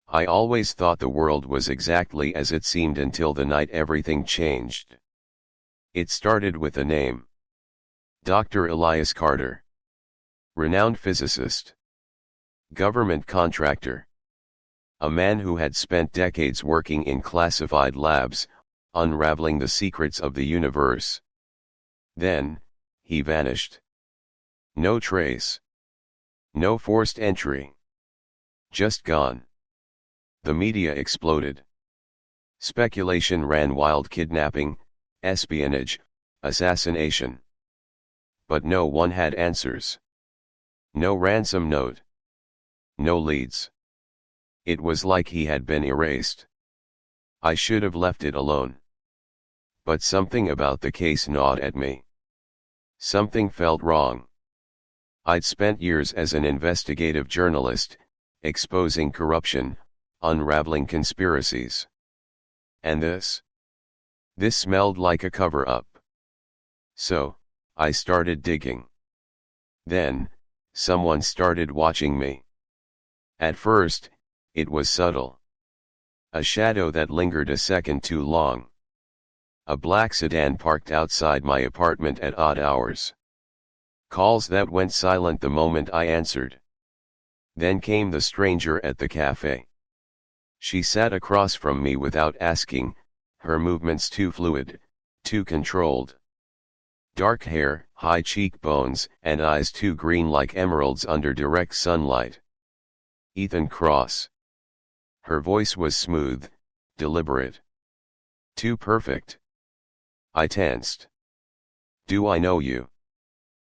I always thought the world was exactly as it seemed until the night everything changed. It started with a name. Dr. Elias Carter. Renowned physicist. Government contractor. A man who had spent decades working in classified labs, unraveling the secrets of the universe. Then, he vanished. No trace. No forced entry. Just gone. The media exploded. Speculation ran wild: kidnapping, espionage, assassination. But no one had answers. No ransom note. No leads. It was like he had been erased. I should have left it alone. But something about the case gnawed at me. Something felt wrong. I'd spent years as an investigative journalist, exposing corruption, unraveling conspiracies. And this smelled like a cover-up. So, I started digging. Then, someone started watching me. At first, it was subtle. A shadow that lingered a second too long. A black sedan parked outside my apartment at odd hours. Calls that went silent the moment I answered. Then came the stranger at the cafe. She sat across from me without asking, her movements too fluid, too controlled. Dark hair, high cheekbones, and eyes too green like emeralds under direct sunlight. Ethan Cross. Her voice was smooth, deliberate. Too perfect. I tensed. Do I know you?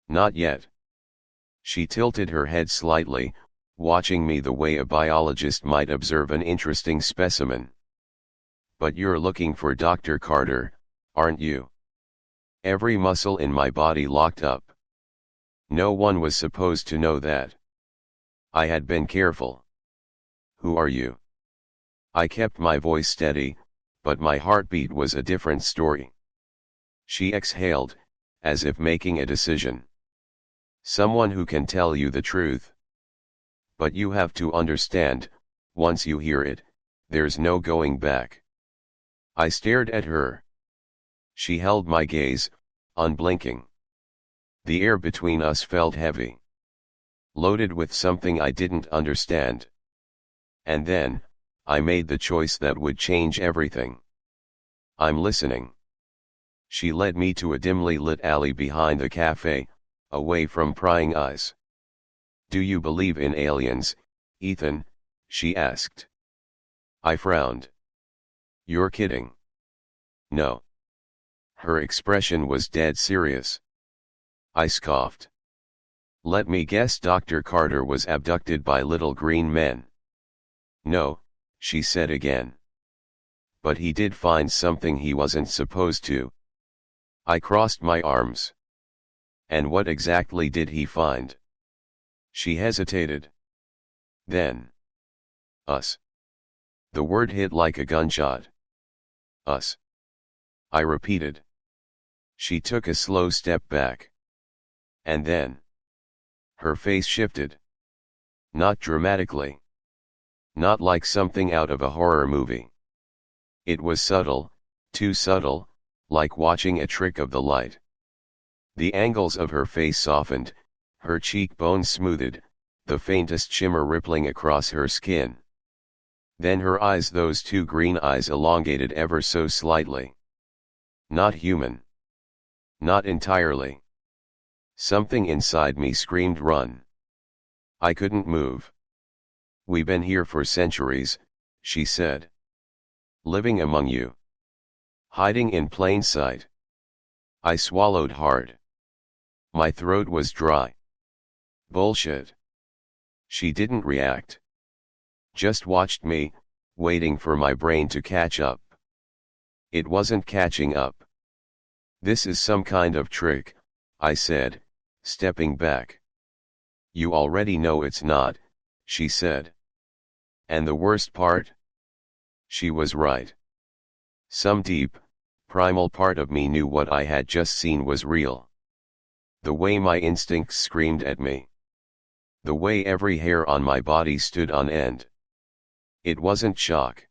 Not yet. She tilted her head slightly, watching me the way a biologist might observe an interesting specimen. But you're looking for Dr. Carter, aren't you? Every muscle in my body locked up. No one was supposed to know that. I had been careful. Who are you? I kept my voice steady, but my heartbeat was a different story. She exhaled, as if making a decision. Someone who can tell you the truth. But you have to understand, once you hear it, there's no going back. I stared at her. She held my gaze, unblinking. The air between us felt heavy. Loaded with something I didn't understand. And then, I made the choice that would change everything. I'm listening. She led me to a dimly lit alley behind the cafe, away from prying eyes. Do you believe in aliens, Ethan? She asked. I frowned. You're kidding. No. Her expression was dead serious. I scoffed. Let me guess, Dr. Carter was abducted by little green men. No, she said again. But he did find something he wasn't supposed to. I crossed my arms. And what exactly did he find? She hesitated. Then. Us. The word hit like a gunshot. Us. I repeated. She took a slow step back. And then. Her face shifted. Not dramatically. Not like something out of a horror movie. It was subtle, too subtle, like watching a trick of the light. The angles of her face softened, her cheekbones smoothed, the faintest shimmer rippling across her skin. Then her eyes, those two green eyes, elongated ever so slightly. Not human. Not entirely. Something inside me screamed, run. I couldn't move. We've been here for centuries, she said. Living among you. Hiding in plain sight. I swallowed hard. My throat was dry. Bullshit. She didn't react. Just watched me, waiting for my brain to catch up. It wasn't catching up. This is some kind of trick, I said, stepping back. You already know it's not, she said. And the worst part? She was right. Some deep, primal part of me knew what I had just seen was real. The way my instincts screamed at me. The way every hair on my body stood on end. It wasn't shock.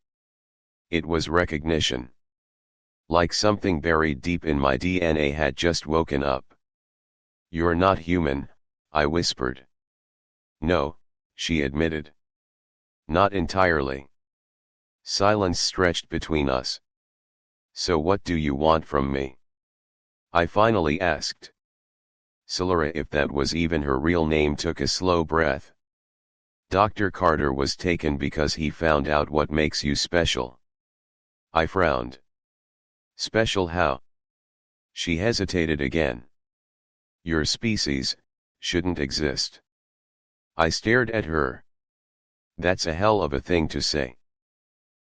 It was recognition. Like something buried deep in my DNA had just woken up. "You're not human," I whispered. "No," she admitted. "Not entirely." Silence stretched between us. "So what do you want from me?" I finally asked. Solara, if that was even her real name, took a slow breath. "Dr. Carter was taken because he found out what makes you special." I frowned. "Special how?" She hesitated again. "Your species shouldn't exist." I stared at her. "That's a hell of a thing to say."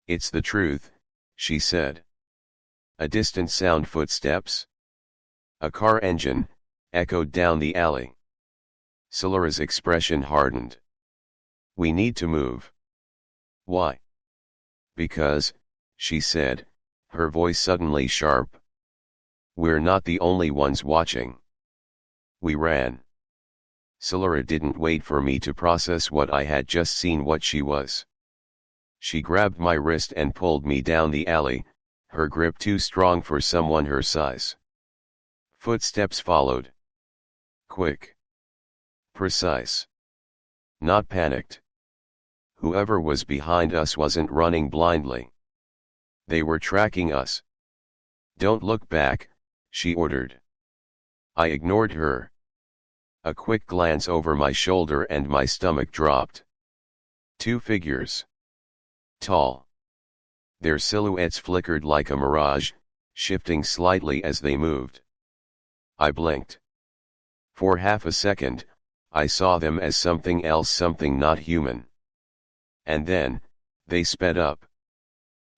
"It's the truth," she said. A distant sound, footsteps. A car engine, echoed down the alley. Solara's expression hardened. "We need to move." "Why?" "Because," she said, her voice suddenly sharp. "We're not the only ones watching." We ran. Solara didn't wait for me to process what I had just seen, what she was. She grabbed my wrist and pulled me down the alley, her grip too strong for someone her size. Footsteps followed. Quick. Precise. Not panicked. Whoever was behind us wasn't running blindly. They were tracking us. "Don't look back," she ordered. I ignored her. A quick glance over my shoulder and my stomach dropped. Two figures. Tall. Their silhouettes flickered like a mirage, shifting slightly as they moved. I blinked. For half a second, I saw them as something else, something not human. And then, they sped up.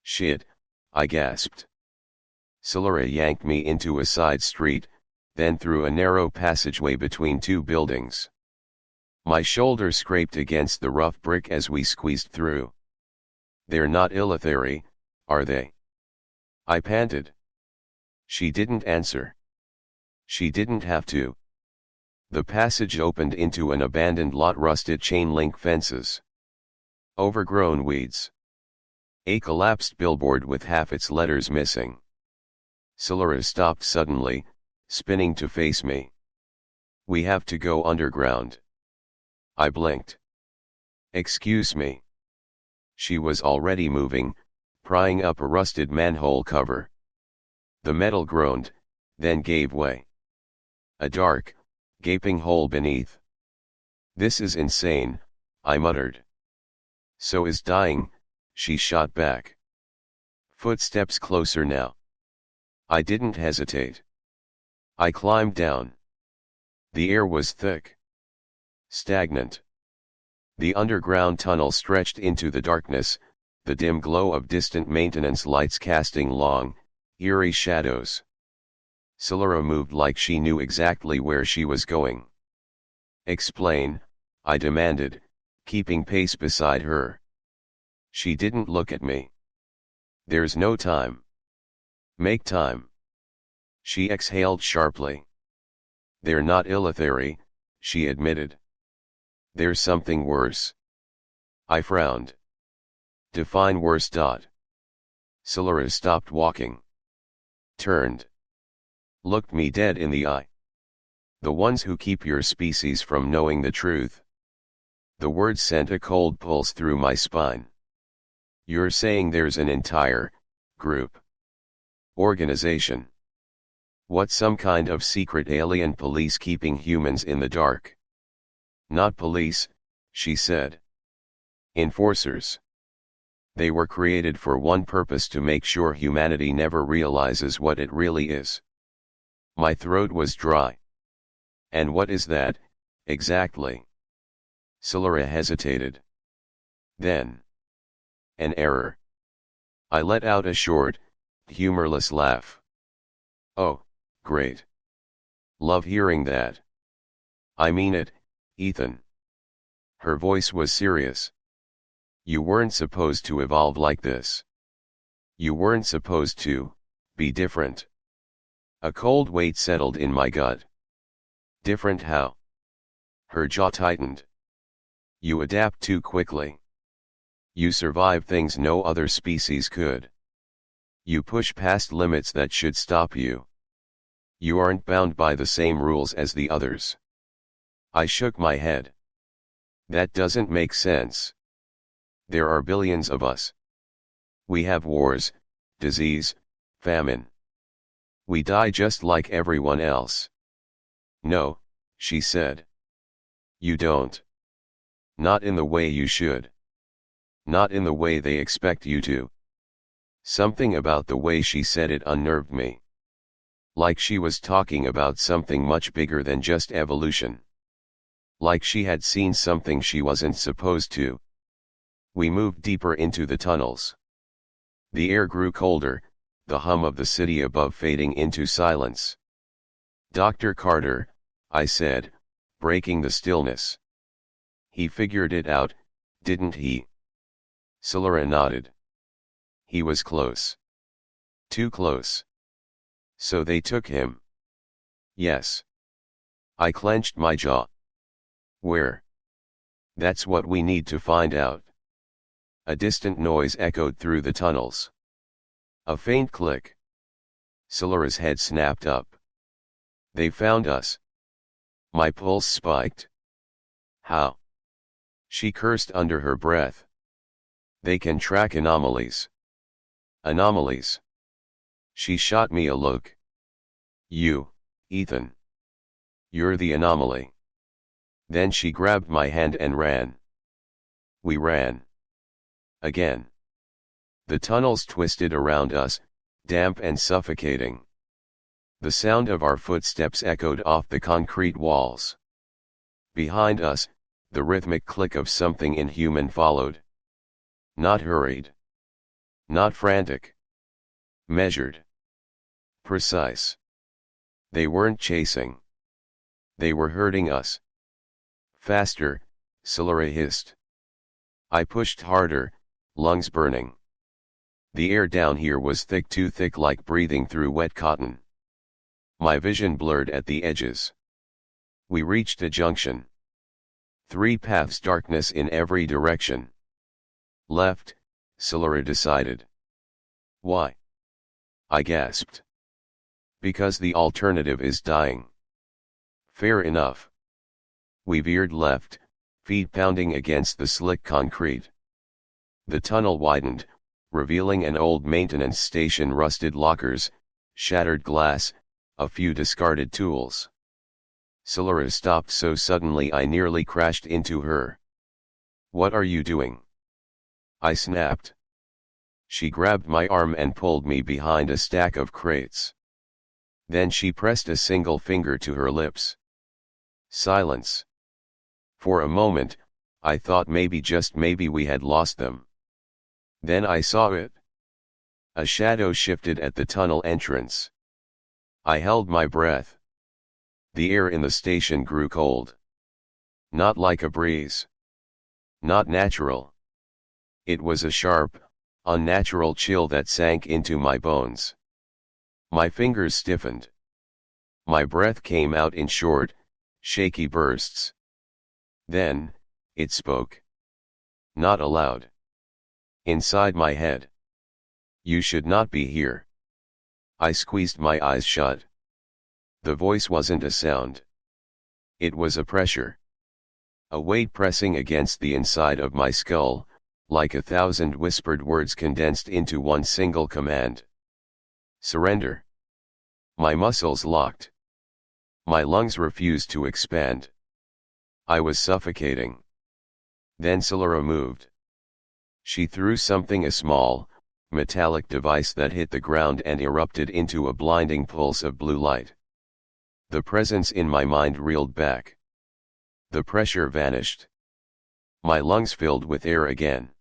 "Shit," I gasped. Solara yanked me into a side street, then through a narrow passageway between two buildings. My shoulder scraped against the rough brick as we squeezed through. "They're not Illithari, are they?" I panted. She didn't answer. She didn't have to. The passage opened into an abandoned lot, rusted chain-link fences. Overgrown weeds. A collapsed billboard with half its letters missing. Solara stopped suddenly, spinning to face me. "We have to go underground." I blinked. "Excuse me." She was already moving, prying up a rusted manhole cover. The metal groaned, then gave way. A dark, gaping hole beneath. "This is insane," I muttered. "So is dying," she shot back. Footsteps closer now. I didn't hesitate. I climbed down. The air was thick. Stagnant. The underground tunnel stretched into the darkness, the dim glow of distant maintenance lights casting long, eerie shadows. Solara moved like she knew exactly where she was going. "Explain," I demanded, keeping pace beside her. She didn't look at me. "There's no time." "Make time." She exhaled sharply. "They're not Illithari," she admitted. "There's something worse." I frowned. "Define worse." Solara stopped walking. Turned. Looked me dead in the eye. "The ones who keep your species from knowing the truth." The words sent a cold pulse through my spine. "You're saying there's an entire group, organization? What, some kind of secret alien police keeping humans in the dark?" "Not police," she said. "Enforcers. They were created for one purpose: to make sure humanity never realizes what it really is." My throat was dry. "And what is that, exactly?" Solara hesitated. Then. "An error." I let out a short, humorless laugh. "Oh, great. Love hearing that. I mean it, Ethan." Her voice was serious. "You weren't supposed to evolve like this. You weren't supposed to be different." A cold weight settled in my gut. "Different how?" Her jaw tightened. "You adapt too quickly." You survive things no other species could. You push past limits that should stop you. You aren't bound by the same rules as the others. I shook my head. That doesn't make sense. There are billions of us. We have wars, disease, famine. We die just like everyone else. No, she said. You don't. Not in the way you should. Not in the way they expect you to. Something about the way she said it unnerved me. Like she was talking about something much bigger than just evolution. Like she had seen something she wasn't supposed to. We moved deeper into the tunnels. The air grew colder, the hum of the city above fading into silence. Dr. Carter, I said, breaking the stillness. He figured it out, didn't he? Solara nodded. He was close. Too close. So they took him. Yes. I clenched my jaw. Where? That's what we need to find out. A distant noise echoed through the tunnels. A faint click. Solara's head snapped up. They found us. My pulse spiked. How? She cursed under her breath. They can track anomalies. Anomalies. She shot me a look. You, Ethan. You're the anomaly. Then she grabbed my hand and ran. We ran. Again. The tunnels twisted around us, damp and suffocating. The sound of our footsteps echoed off the concrete walls. Behind us, the rhythmic click of something inhuman followed. Not hurried. Not frantic. Measured. Precise. They weren't chasing. They were hurting us. Faster, Solara hissed. I pushed harder, lungs burning. The air down here was thick, too thick, like breathing through wet cotton. My vision blurred at the edges. We reached a junction. 3 paths, darkness in every direction. Left, Solara decided. Why? I gasped. Because the alternative is dying. Fair enough. We veered left, feet pounding against the slick concrete. The tunnel widened, revealing an old maintenance station, rusted lockers, shattered glass, a few discarded tools. Solara stopped so suddenly I nearly crashed into her. What are you doing? I snapped. She grabbed my arm and pulled me behind a stack of crates. Then she pressed a single finger to her lips. Silence. For a moment, I thought maybe, just maybe, we had lost them. Then I saw it. A shadow shifted at the tunnel entrance. I held my breath. The air in the station grew cold. Not like a breeze. Not natural. It was a sharp, unnatural chill that sank into my bones. My fingers stiffened. My breath came out in short, shaky bursts. Then, it spoke. Not aloud. Inside my head. You should not be here. I squeezed my eyes shut. The voice wasn't a sound. It was a pressure. A weight pressing against the inside of my skull, like 1,000 whispered words condensed into one single command. Surrender. My muscles locked. My lungs refused to expand. I was suffocating. Then Solara moved. She threw something, a small, metallic device that hit the ground and erupted into a blinding pulse of blue light. The presence in my mind reeled back. The pressure vanished. My lungs filled with air again.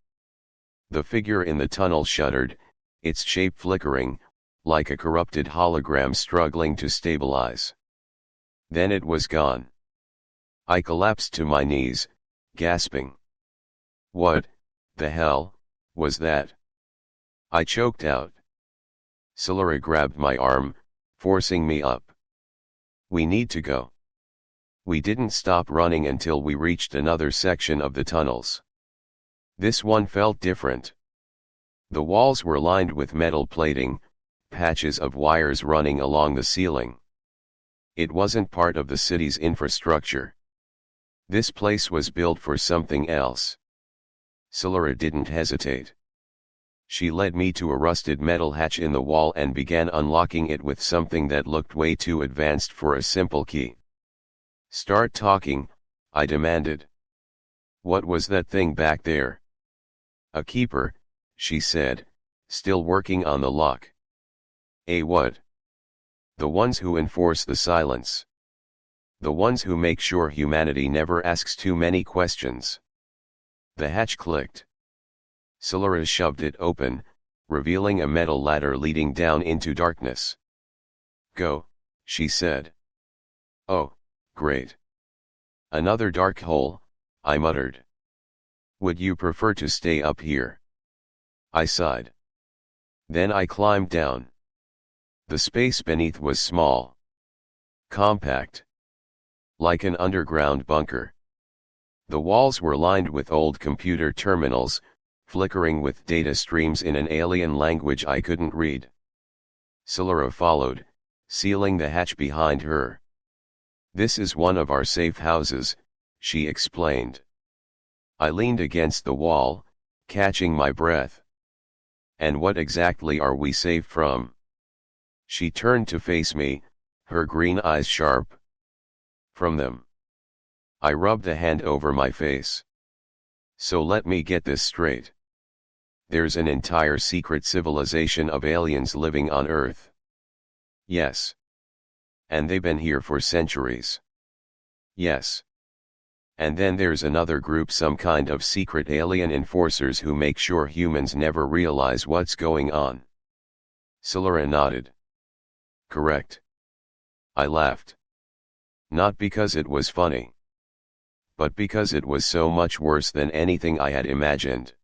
The figure in the tunnel shuddered, its shape flickering, like a corrupted hologram struggling to stabilize. Then it was gone. I collapsed to my knees, gasping. What the hell was that? I choked out. Solara grabbed my arm, forcing me up. We need to go. We didn't stop running until we reached another section of the tunnels. This one felt different. The walls were lined with metal plating, patches of wires running along the ceiling. It wasn't part of the city's infrastructure. This place was built for something else. Solara didn't hesitate. She led me to a rusted metal hatch in the wall and began unlocking it with something that looked way too advanced for a simple key. "Start talking," I demanded. "What was that thing back there?" "A keeper," she said, still working on the lock. "A what?" "The ones who enforce the silence. The ones who make sure humanity never asks too many questions." The hatch clicked. Solara shoved it open, revealing a metal ladder leading down into darkness. "Go," she said. "Oh, great. Another dark hole," I muttered. "Would you prefer to stay up here?" I sighed. Then I climbed down. The space beneath was small. Compact. Like an underground bunker. The walls were lined with old computer terminals, flickering with data streams in an alien language I couldn't read. Solara followed, sealing the hatch behind her. "This is one of our safe houses," she explained. I leaned against the wall, catching my breath. "And what exactly are we safe from?" She turned to face me, her green eyes sharp. "From them." I rubbed a hand over my face. "So let me get this straight. There's an entire secret civilization of aliens living on Earth." "Yes." "And they've been here for centuries." "Yes." "And then there's another group, some kind of secret alien enforcers who make sure humans never realize what's going on." Solara nodded. "Correct." I laughed. Not because it was funny, but because it was so much worse than anything I had imagined.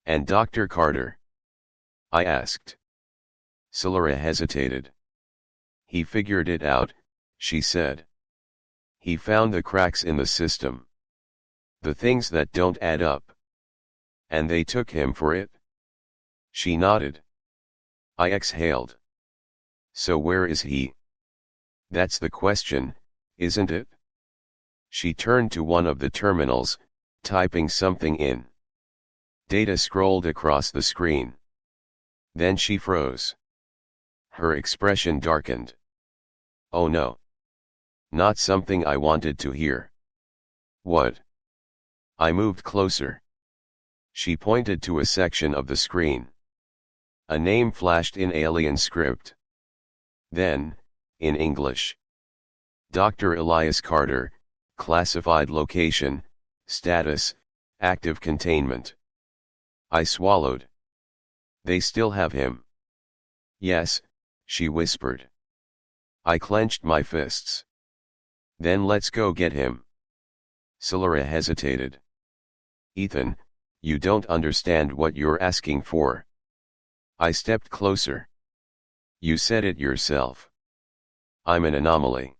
"And Dr. Carter?" I asked. Solara hesitated. "He figured it out," she said. "He found the cracks in the system. The things that don't add up. And they took him for it?" She nodded. I exhaled. "So where is he?" "That's the question, isn't it?" She turned to one of the terminals, typing something in. Data scrolled across the screen. Then she froze. Her expression darkened. "Oh no. Not something I wanted to hear." "What?" I moved closer. She pointed to a section of the screen. A name flashed in alien script. Then, in English. "Dr. Elias Carter, classified location, status, active containment." I swallowed. "They still have him?" "Yes," she whispered. I clenched my fists. "Then let's go get him." Solara hesitated. "Ethan, you don't understand what you're asking for." I stepped closer. "You said it yourself. I'm an anomaly.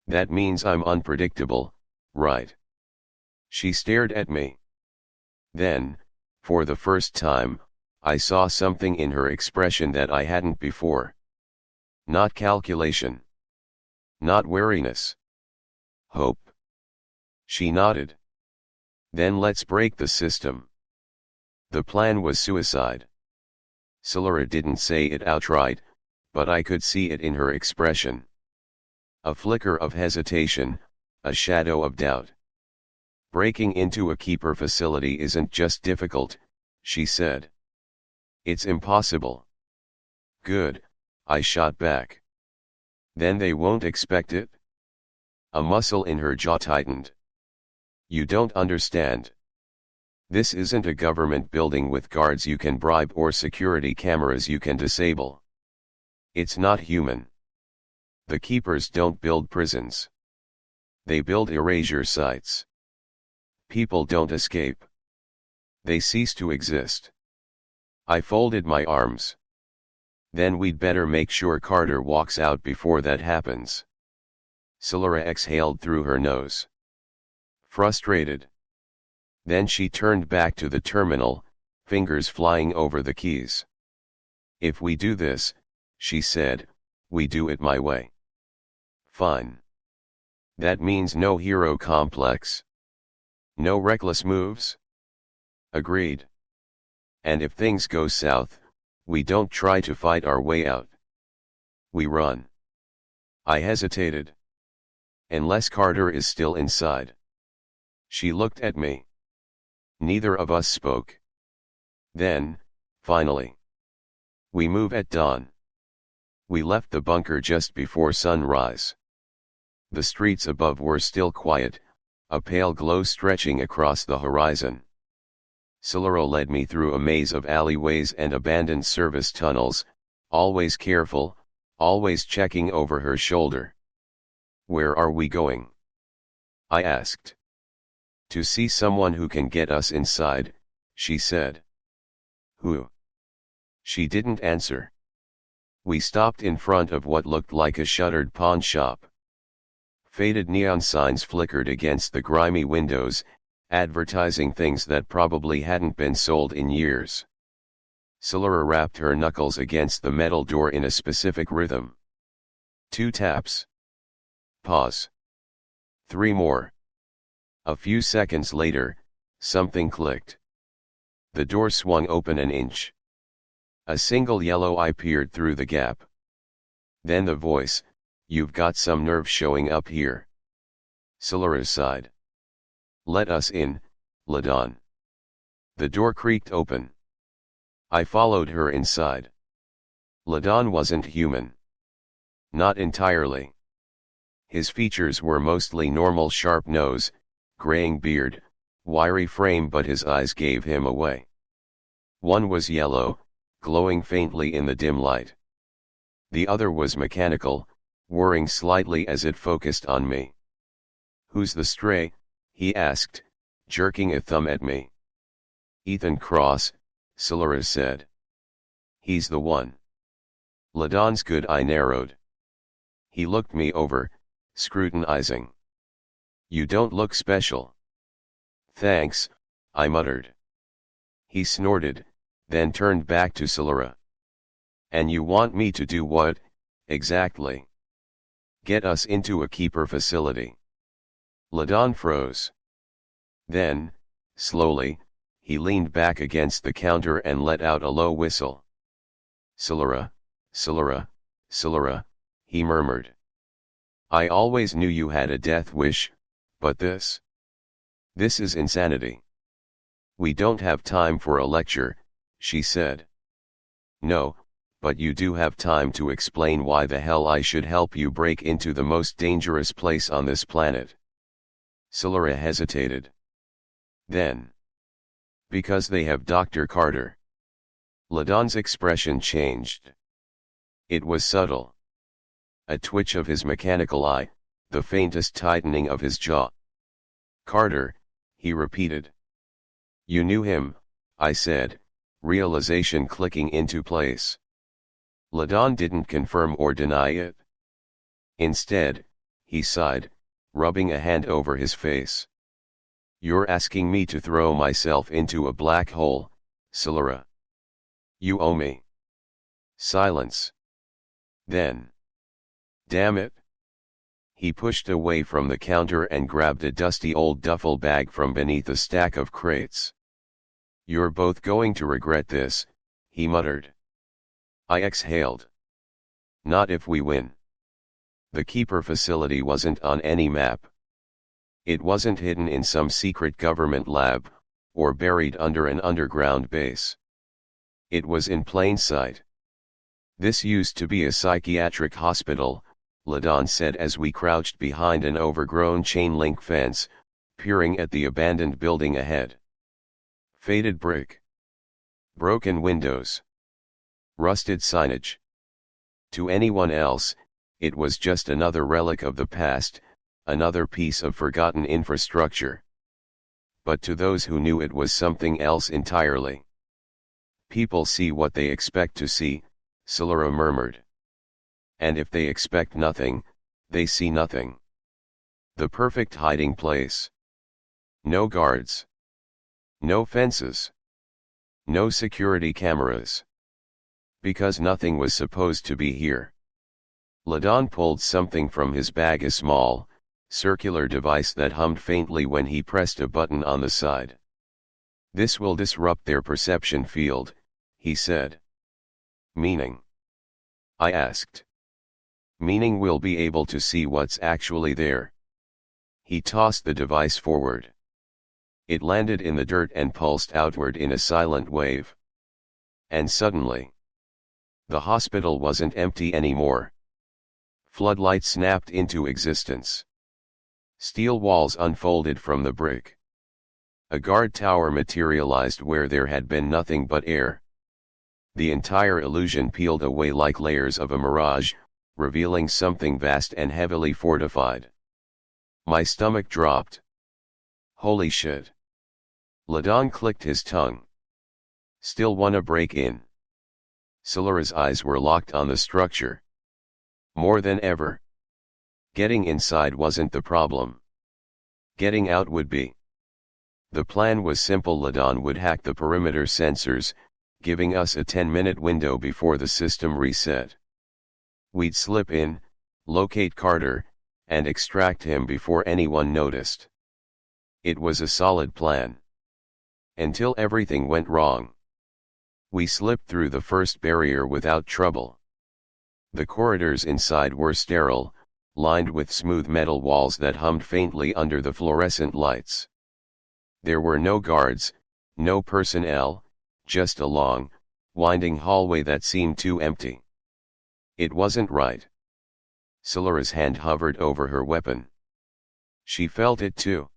That means I'm unpredictable, right?" She stared at me. Then, for the first time, I saw something in her expression that I hadn't before. Not calculation. Not wariness. Hope. She nodded. "Then let's break the system." The plan was suicide. Solara didn't say it outright, but I could see it in her expression. A flicker of hesitation, a shadow of doubt. "Breaking into a keeper facility isn't just difficult," she said. "It's impossible." "Good," I shot back. "Then they won't expect it?" A muscle in her jaw tightened. "You don't understand. This isn't a government building with guards you can bribe or security cameras you can disable. It's not human. The keepers don't build prisons. They build erasure sites. People don't escape. They cease to exist." I folded my arms. "Then we'd better make sure Carter walks out before that happens." Solara exhaled through her nose. "Frustrated?" Then she turned back to the terminal, fingers flying over the keys. If we do this, she said, we do it my way. Fine. That means no hero complex. No reckless moves? Agreed. And if things go south, we don't try to fight our way out. We run. I hesitated. Unless Carter is still inside. She looked at me. Neither of us spoke. Then, finally. We move at dawn. We left the bunker just before sunrise. The streets above were still quiet, a pale glow stretching across the horizon. Siluro led me through a maze of alleyways and abandoned service tunnels, always careful, always checking over her shoulder. Where are we going? I asked. To see someone who can get us inside, she said. Who? She didn't answer. We stopped in front of what looked like a shuttered pawn shop. Faded neon signs flickered against the grimy windows, advertising things that probably hadn't been sold in years. Silura rapped her knuckles against the metal door in a specific rhythm. 2 taps. Pause. 3 more. A few seconds later, something clicked. The door swung open an inch. A single yellow eye peered through the gap. Then the voice, "You've got some nerve showing up here." Silura sighed. "Let us in, Ladon." The door creaked open. I followed her inside. Ladon wasn't human. Not entirely. His features were mostly normal: sharp nose, graying beard, wiry frame, but his eyes gave him away. One was yellow, glowing faintly in the dim light. The other was mechanical, whirring slightly as it focused on me. "Who's the stray?" he asked, jerking a thumb at me. "Ethan Cross," Silura said. "He's the one." Ladon's good eye narrowed. He looked me over, scrutinizing. "You don't look special." "Thanks," I muttered. He snorted, then turned back to Silura. "And you want me to do what, exactly?" "Get us into a keeper facility." Ladon froze. Then, slowly, he leaned back against the counter and let out a low whistle. "Silura, Silura, Silura," he murmured. "I always knew you had a death wish, but this is insanity." "We don't have time for a lecture," she said. "No, but you do have time to explain why the hell I should help you break into the most dangerous place on this planet." Silura hesitated. Then, "Because they have Dr. Carter." Ladon's expression changed. It was subtle. A twitch of his mechanical eye, the faintest tightening of his jaw. "Carter," he repeated. "You knew him," I said, realization clicking into place. Ladon didn't confirm or deny it. Instead, he sighed, rubbing a hand over his face. "You're asking me to throw myself into a black hole, Silura. You owe me." Silence. Then, "Damn it." He pushed away from the counter and grabbed a dusty old duffel bag from beneath a stack of crates. "You're both going to regret this," he muttered. I exhaled. "Not if we win." The keeper facility wasn't on any map. It wasn't hidden in some secret government lab, or buried under an underground base. It was in plain sight. "This used to be a psychiatric hospital," Ladon said as we crouched behind an overgrown chain-link fence, peering at the abandoned building ahead. Faded brick. Broken windows. Rusted signage. To anyone else, it was just another relic of the past, another piece of forgotten infrastructure. But to those who knew, it was something else entirely. "People see what they expect to see," Silura murmured. "And if they expect nothing, they see nothing. The perfect hiding place. No guards. No fences. No security cameras. Because nothing was supposed to be here. Ladon pulled something from his bag, a small, circular device that hummed faintly when he pressed a button on the side. This will disrupt their perception field, he said. Meaning? I asked. Meaning we'll be able to see what's actually there. He tossed the device forward. It landed in the dirt and pulsed outward in a silent wave. And suddenly, the hospital wasn't empty anymore. Floodlights snapped into existence. Steel walls unfolded from the brick. A guard tower materialized where there had been nothing but air. The entire illusion peeled away like layers of a mirage, revealing something vast and heavily fortified. My stomach dropped. Holy shit. Ladon clicked his tongue. Still wanna break in? Solara's eyes were locked on the structure. More than ever. Getting inside wasn't the problem. Getting out would be. The plan was simple. Ladon would hack the perimeter sensors, giving us a 10-minute window before the system reset. We'd slip in, locate Carter, and extract him before anyone noticed. It was a solid plan. Until everything went wrong. We slipped through the first barrier without trouble. The corridors inside were sterile, lined with smooth metal walls that hummed faintly under the fluorescent lights. There were no guards, no personnel, just a long, winding hallway that seemed too empty. It wasn't right. Solara's hand hovered over her weapon. She felt it too.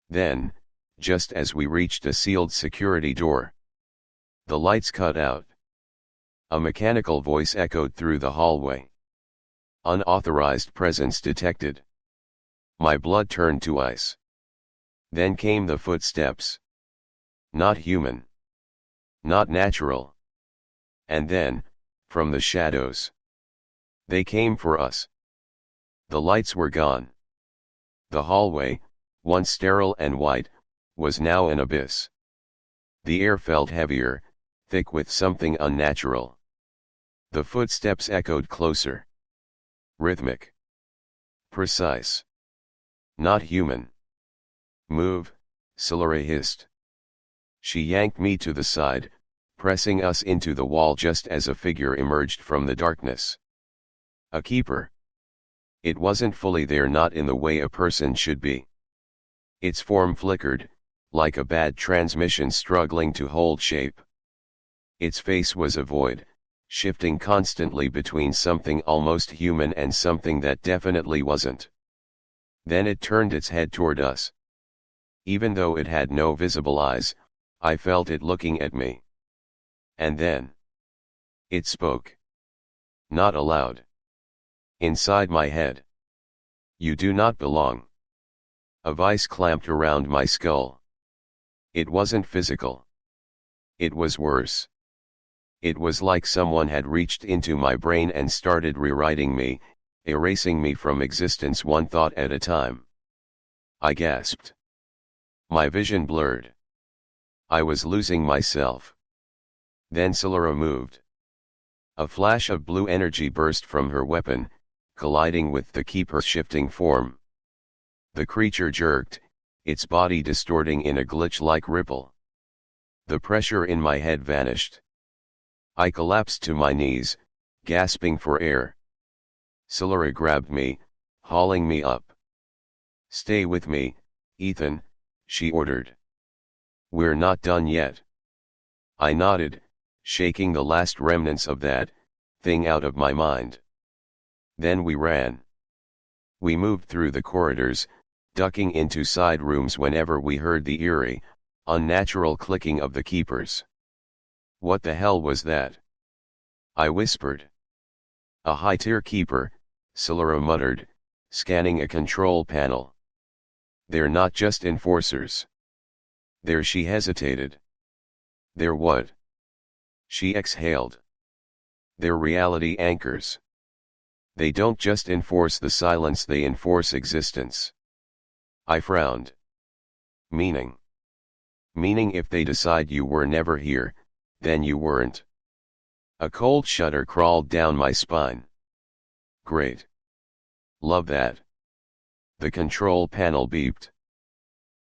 Then, just as we reached a sealed security door, the lights cut out. A mechanical voice echoed through the hallway. Unauthorized presence detected. My blood turned to ice. Then came the footsteps. Not human. Not natural. And then, from the shadows, they came for us. The lights were gone. The hallway, once sterile and white, was now an abyss. The air felt heavier, thick with something unnatural. The footsteps echoed closer. Rhythmic. Precise. Not human. Move, Solara hissed. She yanked me to the side, pressing us into the wall just as a figure emerged from the darkness. A keeper. It wasn't fully there, not in the way a person should be. Its form flickered, like a bad transmission struggling to hold shape. Its face was a void, shifting constantly between something almost human and something that definitely wasn't. Then it turned its head toward us. Even though it had no visible eyes, I felt it looking at me. And then it spoke. Not aloud. Inside my head. You do not belong. A vice clamped around my skull. It wasn't physical. It was worse. It was like someone had reached into my brain and started rewriting me, erasing me from existence one thought at a time. I gasped. My vision blurred. I was losing myself. Then Solara moved. A flash of blue energy burst from her weapon, colliding with the keeper's shifting form. The creature jerked, its body distorting in a glitch-like ripple. The pressure in my head vanished. I collapsed to my knees, gasping for air. Solara grabbed me, hauling me up. Stay with me, Ethan, she ordered. We're not done yet. I nodded, shaking the last remnants of that thing out of my mind. Then we ran. We moved through the corridors, ducking into side rooms whenever we heard the eerie, unnatural clicking of the keepers. What the hell was that? I whispered. A high-tier keeper, Solara muttered, scanning a control panel. They're not just enforcers. She hesitated. They're what? She exhaled. They're reality anchors. They don't just enforce the silence, they enforce existence. I frowned. Meaning? Meaning if they decide you were never here, then you weren't. A cold shudder crawled down my spine. Great. Love that. The control panel beeped.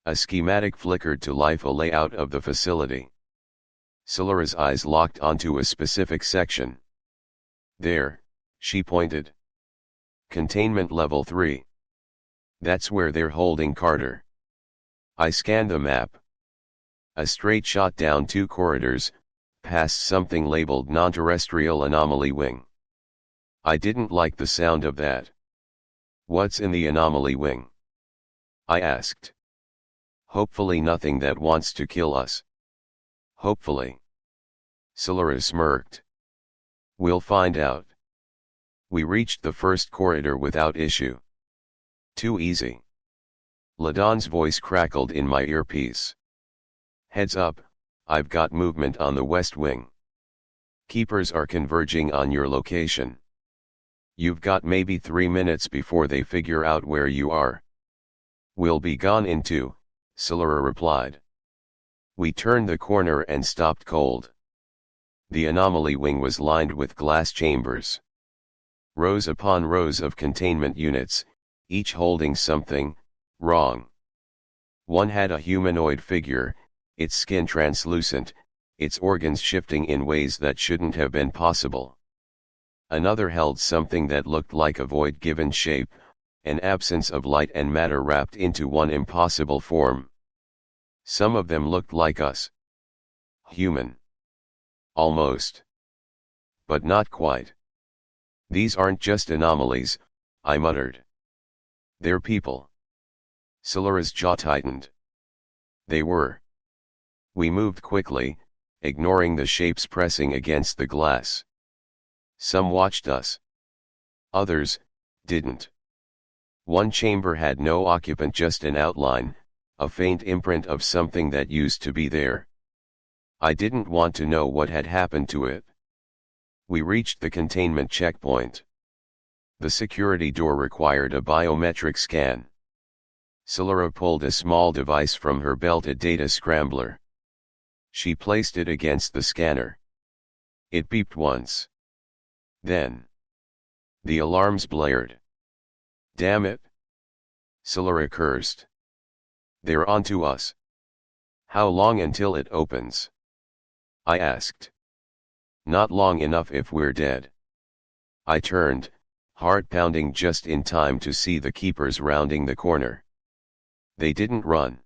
A schematic flickered to life, a layout of the facility. Solara's eyes locked onto a specific section. There, she pointed. Containment level 3. That's where they're holding Carter. I scanned the map. A straight shot down 2 corridors, past something labeled non-terrestrial anomaly wing. I didn't like the sound of that. What's in the anomaly wing? I asked. Hopefully nothing that wants to kill us. Hopefully. Solara smirked. We'll find out. We reached the first corridor without issue. Too easy. Ladon's voice crackled in my earpiece. Heads up, I've got movement on the west wing. Keepers are converging on your location. You've got maybe 3 minutes before they figure out where you are. We'll be gone in 2, Solara replied. We turned the corner and stopped cold. The anomaly wing was lined with glass chambers. Rows upon rows of containment units, each holding something wrong. One had a humanoid figure, its skin translucent, its organs shifting in ways that shouldn't have been possible. Another held something that looked like a void-given shape, an absence of light and matter wrapped into one impossible form. Some of them looked like us. Human. Almost. But not quite. These aren't just anomalies, I muttered. They're people. Solara's jaw tightened. They were. We moved quickly, ignoring the shapes pressing against the glass. Some watched us. Others didn't. One chamber had no occupant, just an outline, a faint imprint of something that used to be there. I didn't want to know what had happened to it. We reached the containment checkpoint. The security door required a biometric scan. Solara pulled a small device from her belted data scrambler. She placed it against the scanner. It beeped once. Then the alarms blared. Damn it! Solara cursed. They're onto us. How long until it opens? I asked. Not long enough if we're dead. I turned, heart pounding, just in time to see the keepers rounding the corner. They didn't run.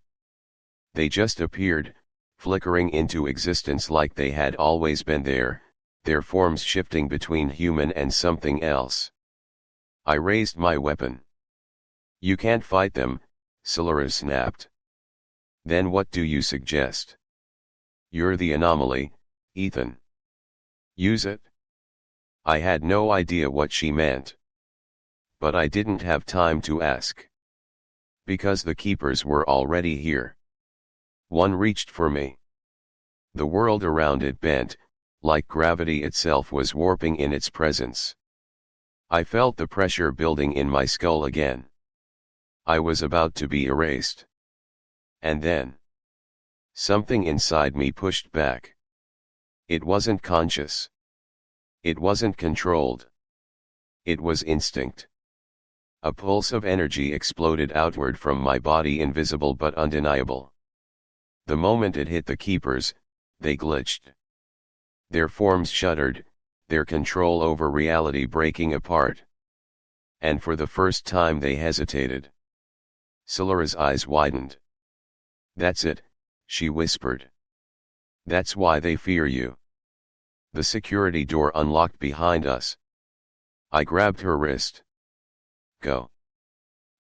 They just appeared, flickering into existence like they had always been there, their forms shifting between human and something else. I raised my weapon. You can't fight them, Solara snapped. Then what do you suggest? You're the anomaly, Ethan. Use it? I had no idea what she meant. But I didn't have time to ask. Because the keepers were already here. One reached for me. The world around it bent, like gravity itself was warping in its presence. I felt the pressure building in my skull again. I was about to be erased. And then something inside me pushed back. It wasn't conscious. It wasn't controlled. It was instinct. A pulse of energy exploded outward from my body, invisible but undeniable. The moment it hit the keepers, they glitched. Their forms shuddered, their control over reality breaking apart. And for the first time they hesitated. Solara's eyes widened. That's it, she whispered. That's why they fear you. The security door unlocked behind us. I grabbed her wrist. Go.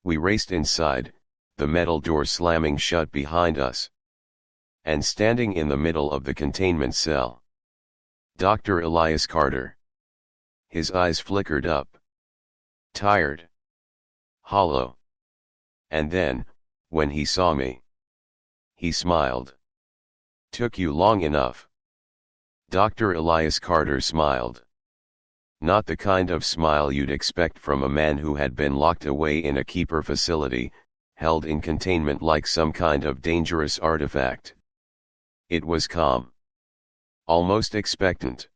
We raced inside, the metal door slamming shut behind us. And standing in the middle of the containment cell, Dr. Elias Carter. His eyes flickered up. Tired. Hollow. And then, when he saw me, he smiled. Took you long enough. Dr. Elias Carter smiled. Not the kind of smile you'd expect from a man who had been locked away in a keeper facility, held in containment like some kind of dangerous artifact. It was calm. Almost expectant.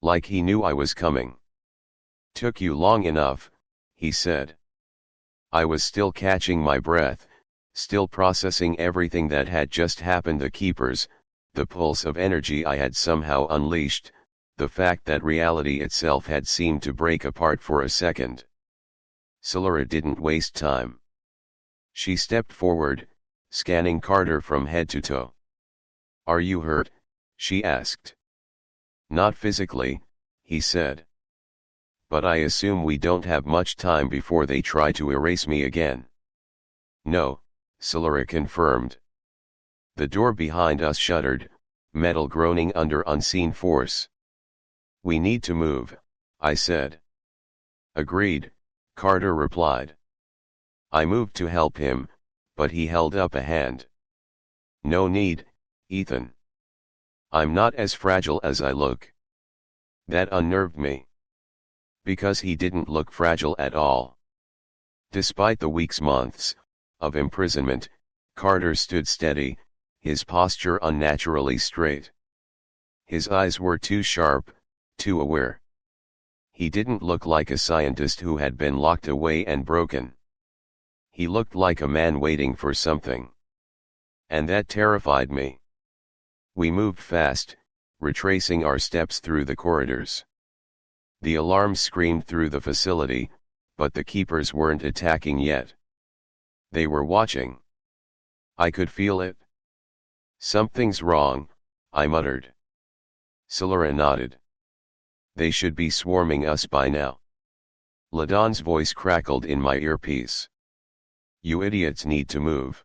Like he knew I was coming. "Took you long enough," he said. I was still catching my breath, still processing everything that had just happened: the keepers, the pulse of energy I had somehow unleashed, the fact that reality itself had seemed to break apart for a second. Solara didn't waste time. She stepped forward, scanning Carter from head to toe. "Are you hurt?" she asked. "Not physically," he said. "But I assume we don't have much time before they try to erase me again." "No," Solara confirmed. The door behind us shuddered, metal groaning under unseen force. "We need to move," I said. "Agreed," Carter replied. I moved to help him, but he held up a hand. "No need, Ethan. I'm not as fragile as I look." That unnerved me. Because he didn't look fragile at all. Despite the weeks, months, of imprisonment, Carter stood steady, his posture unnaturally straight. His eyes were too sharp, too aware. He didn't look like a scientist who had been locked away and broken. He looked like a man waiting for something. And that terrified me. We moved fast, retracing our steps through the corridors. The alarm screamed through the facility, but the keepers weren't attacking yet. They were watching. I could feel it. "Something's wrong," I muttered. Solara nodded. "They should be swarming us by now." Ladon's voice crackled in my earpiece. "You idiots need to move.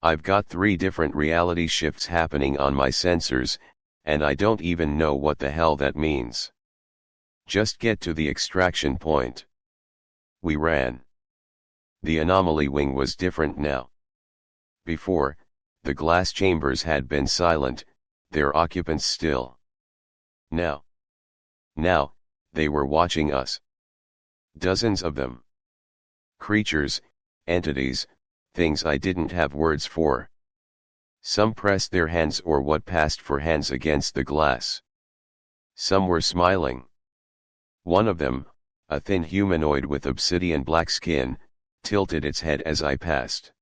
I've got 3 different reality shifts happening on my sensors, and I don't even know what the hell that means. Just get to the extraction point." We ran. The anomaly wing was different now. Before, the glass chambers had been silent, their occupants still. Now, they were watching us. Dozens of them. Creatures, entities, things I didn't have words for. Some pressed their hands or what passed for hands against the glass. Some were smiling. One of them, a thin humanoid with obsidian black skin, tilted its head as I passed.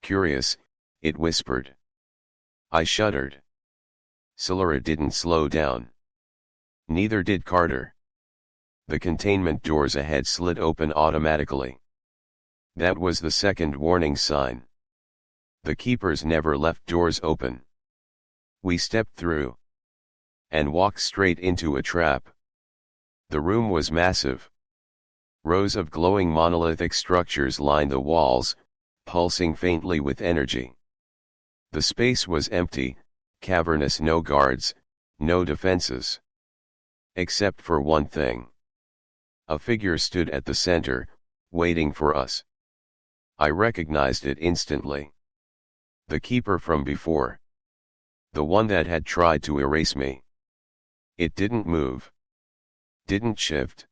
"Curious," it whispered. I shuddered. Solara didn't slow down. Neither did Carter. The containment doors ahead slid open automatically. That was the second warning sign. The keepers never left doors open. We stepped through. And walked straight into a trap. The room was massive. Rows of glowing monolithic structures lined the walls, pulsing faintly with energy. The space was empty, cavernous, no guards, no defenses. Except for one thing. A figure stood at the center, waiting for us. I recognized it instantly. The keeper from before. The one that had tried to erase me. It didn't move. Didn't shift.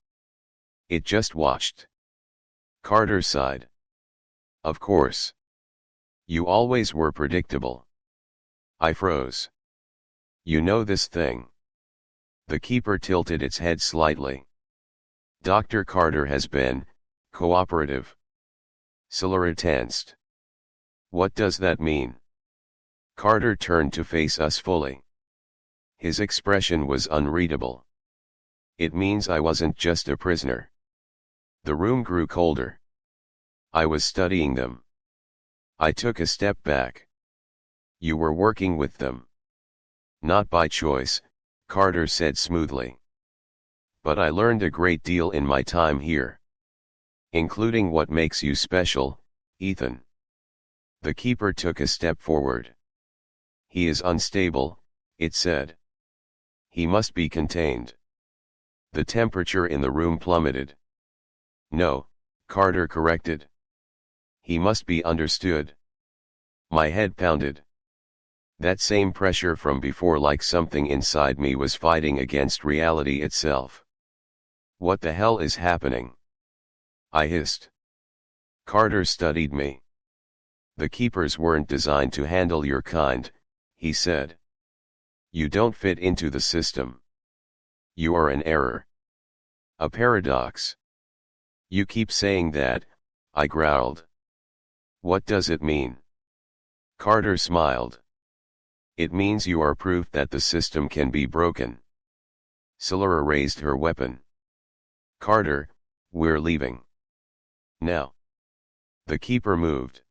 It just watched. Carter sighed. "Of course. You always were predictable." I froze. "You know this thing?" The keeper tilted its head slightly. "Dr. Carter has been cooperative." Solara tensed. "What does that mean?" Carter turned to face us fully. His expression was unreadable. "It means I wasn't just a prisoner." The room grew colder. I was studying them. I took a step back. "You were working with them." "Not by choice," Carter said smoothly. "But I learned a great deal in my time here. Including what makes you special, Ethan." The keeper took a step forward. "He is unstable," it said. "He must be contained." The temperature in the room plummeted. "No," Carter corrected. "He must be understood." My head pounded. That same pressure from before, like something inside me was fighting against reality itself. "What the hell is happening?" I hissed. Carter studied me. "The keepers weren't designed to handle your kind," he said. You don't fit into the system. You are an error. A paradox. You keep saying that, I growled. What does it mean? Carter smiled. It means you are proof that the system can be broken. Solara raised her weapon. Carter, we're leaving. Now. The keeper moved.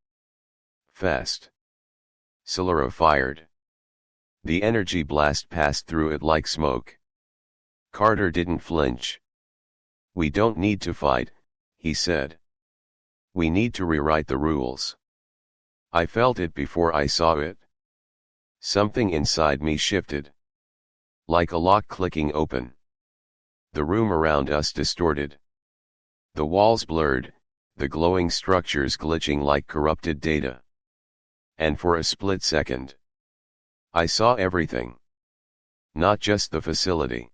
Fast. Solara fired. The energy blast passed through it like smoke. Carter didn't flinch. We don't need to fight, he said. We need to rewrite the rules. I felt it before I saw it. Something inside me shifted. Like a lock clicking open. The room around us distorted. The walls blurred, the glowing structures glitching like corrupted data. And for a split second, I saw everything. Not just the facility.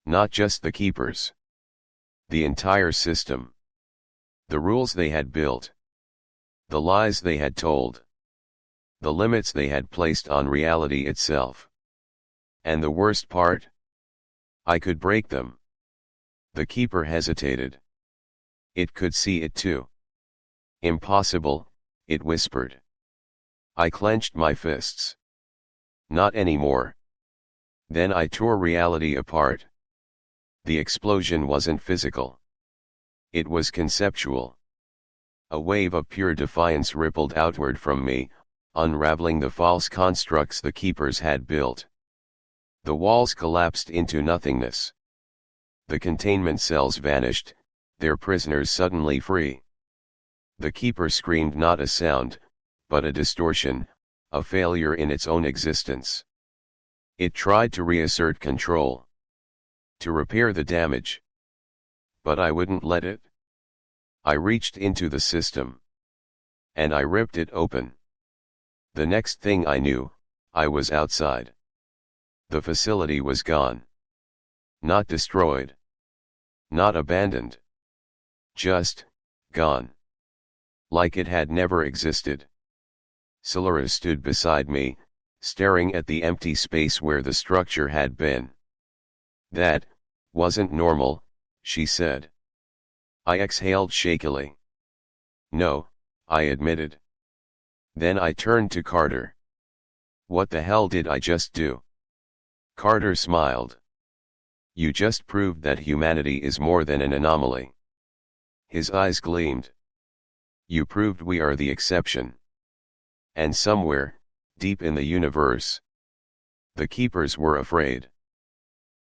Not just the keepers. The entire system. The rules they had built. The lies they had told. The limits they had placed on reality itself. And the worst part? I could break them. The keeper hesitated. It could see it too. Impossible, it whispered. I clenched my fists. Not anymore. Then I tore reality apart. The explosion wasn't physical. It was conceptual. A wave of pure defiance rippled outward from me, unraveling the false constructs the keepers had built. The walls collapsed into nothingness. The containment cells vanished, their prisoners suddenly free. The keeper screamed not a sound, but a distortion, a failure in its own existence. It tried to reassert control. To repair the damage. But I wouldn't let it. I reached into the system. And I ripped it open. The next thing I knew, I was outside. The facility was gone. Not destroyed. Not abandoned. Just, gone. Like it had never existed. Solara stood beside me, staring at the empty space where the structure had been. That wasn't normal, she said. I exhaled shakily. No, I admitted. Then I turned to Carter. What the hell did I just do? Carter smiled. You just proved that humanity is more than an anomaly. His eyes gleamed. You proved we are the exception. And somewhere, deep in the universe, the keepers were afraid.